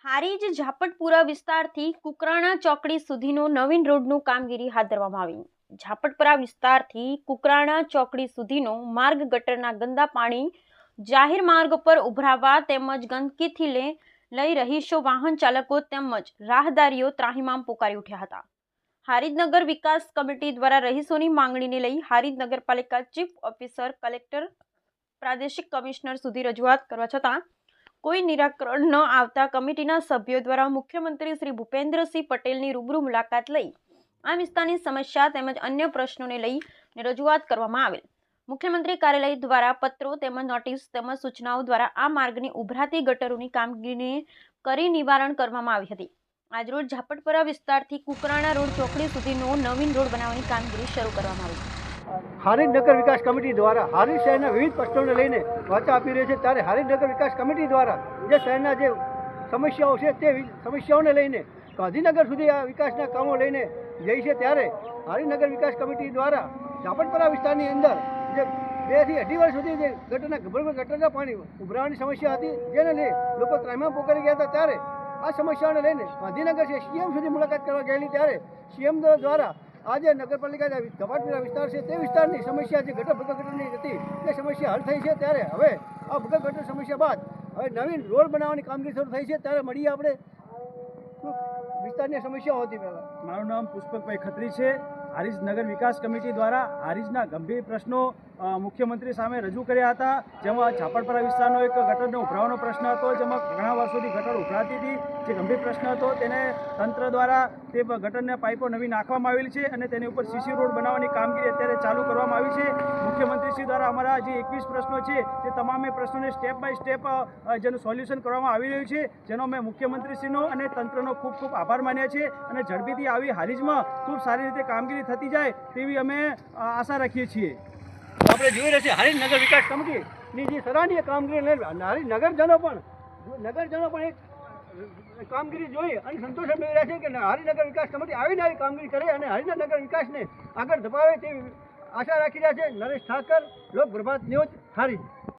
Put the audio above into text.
હારીજ ઝાપટપુરા વિસ્તારથી કુકરાણા ચોકડી સુધીનો નવીન રોડનું કામગીરી હાથ ધરવામાં આવી। ઝાપટપુરા વિસ્તારથી કુકરાણા ચોકડી સુધીનો માર્ગ ગટરના ગંદા પાણી જાહેર માર્ગ પર ઉભરાવા તેમજ ગંદકીથી લઈ રહીશો, વાહન ચાલકો તેમજ રાહદારીઓ ત્રાહિમામ પોકારી ઉઠ્યા હતા। હારીજ નગર વિકાસ કમિટી દ્વારા રહીશોની માંગણીને લઈ હારીજ નગરપાલિકા ચીફ ઓફિસર, કલેક્ટર, પ્રાદેશિક કમિશનર સુધી રજૂઆત કરવા છતાં કોઈ નિરાકરણ ન આવતા કમિટીના સભ્યો દ્વારા મુખ્યમંત્રી શ્રી ભૂપેન્દ્રસિંહ પટેલની રૂબરૂ મુલાકાત લઈ આ વિસ્તારની સમસ્યા તેમજ અન્ય પ્રશ્નોને લઈને રજૂઆત કરવામાં આવેલ। મુખ્યમંત્રી કાર્યાલય દ્વારા પત્રો તેમજ નોટિસ તેમજ સૂચનાઓ દ્વારા આ માર્ગની ઉભરાતી ગટરોની કામગીરીને કરી નિવારણ કરવામાં આવી હતી। આજરોજ ઝાપટપુરા વિસ્તારથી કુકરાણા રોડ ચોકડી સુધીનો નવીન રોડ બનાવવાની કામગીરી શરૂ કરવામાં આવી। હારીજ નગર વિકાસ કમિટી દ્વારા હારીજ શહેરના વિવિધ પ્રશ્નોને લઈને વાચા આપી રહી છે, ત્યારે હારીજ નગર વિકાસ કમિટી દ્વારા જે શહેરના જે સમસ્યાઓ છે તે સમસ્યાઓને લઈને ગાંધીનગર સુધી આ વિકાસના કામો લઈને જઈ છે। ત્યારે હારીજ નગર વિકાસ કમિટી દ્વારા ઝાપટપુરા વિસ્તારની અંદર જે 2 થી 2.5 વર્ષ સુધી જે ગટરના પાણી ઉભરાવાની સમસ્યા હતી, જેને લઈ લોકો ત્રાહિમામ પોકારી ગયા હતા, ત્યારે આ સમસ્યાઓને લઈને ગાંધીનગર છે સીએમ સુધી મુલાકાત કરવા ગયેલી, ત્યારે સીએમ દ્વારા આજે નગરપાલિકા ઝાપટપુરા વિસ્તાર છે તે વિસ્તારની સમસ્યા જે ગટરની હતી તે સમસ્યા હલ થઈ છે। ત્યારે હવે આ ગટર સમસ્યા બાદ હવે નવીન રોડ બનાવવાની કામગીરી શરૂ થઈ છે। ત્યારે મળીએ આપણે વિસ્તારની સમસ્યાઓ હતી। પહેલાં મારું નામ પુષ્પકભાઈ ખત્રી છે। હારીજ નગર વિકાસ કમિટી દ્વારા હારીજના ગંભીર પ્રશ્નો મુખ્યમંત્રી સામે રજૂ કર્યા હતા, જેમાં ઝાપટપુરા વિસ્તારનો એક ગટરનો ઉભરાવાનો પ્રશ્ન હતો, જેમાં ઘણા વર્ષોથી ગટર ઉભરાતી હતી, જે ગંભીર પ્રશ્ન હતો તેને તંત્ર દ્વારા તે ગટરના પાઇપો નવી નાખવામાં આવેલી છે અને તેની ઉપર સીસી રોડ બનાવવાની કામગીરી અત્યારે ચાલુ કરવામાં આવી છે। મુખ્યમંત્રીશ્રી દ્વારા અમારા જે 21 પ્રશ્નો છે તે તમામે પ્રશ્નોને સ્ટેપ બાય સ્ટેપ જેનું સોલ્યુશન કરવામાં આવી રહ્યું છે, જેનો અમે મુખ્યમંત્રીશ્રીનો અને તંત્રનો ખૂબ ખૂબ આભાર માનીએ છીએ અને ઝડપીથી આવી હારીજમાં ખૂબ સારી રીતે કામગીરી થતી જાય તેવી અમે આશા રાખીએ છીએ। આપણે જોઈ રહ્યા છીએ હારીજ નગર વિકાસ કમિટીની જે સરાહનીય કામગીરી લઈને હારીજ નગરજનો પણ એક કામગીરી જોઈ અને સંતોષ મેળવી રહ્યા છે કે હારીજ નગર વિકાસ કમિટી આવીને આવી કામગીરી કરે અને હારીજ નગર વિકાસને આગળ ધપાવે તેવી આશા રાખી રહ્યા છે। નરેશ ઠાકર, લોક પ્રભાત ન્યૂઝ, હારીજ।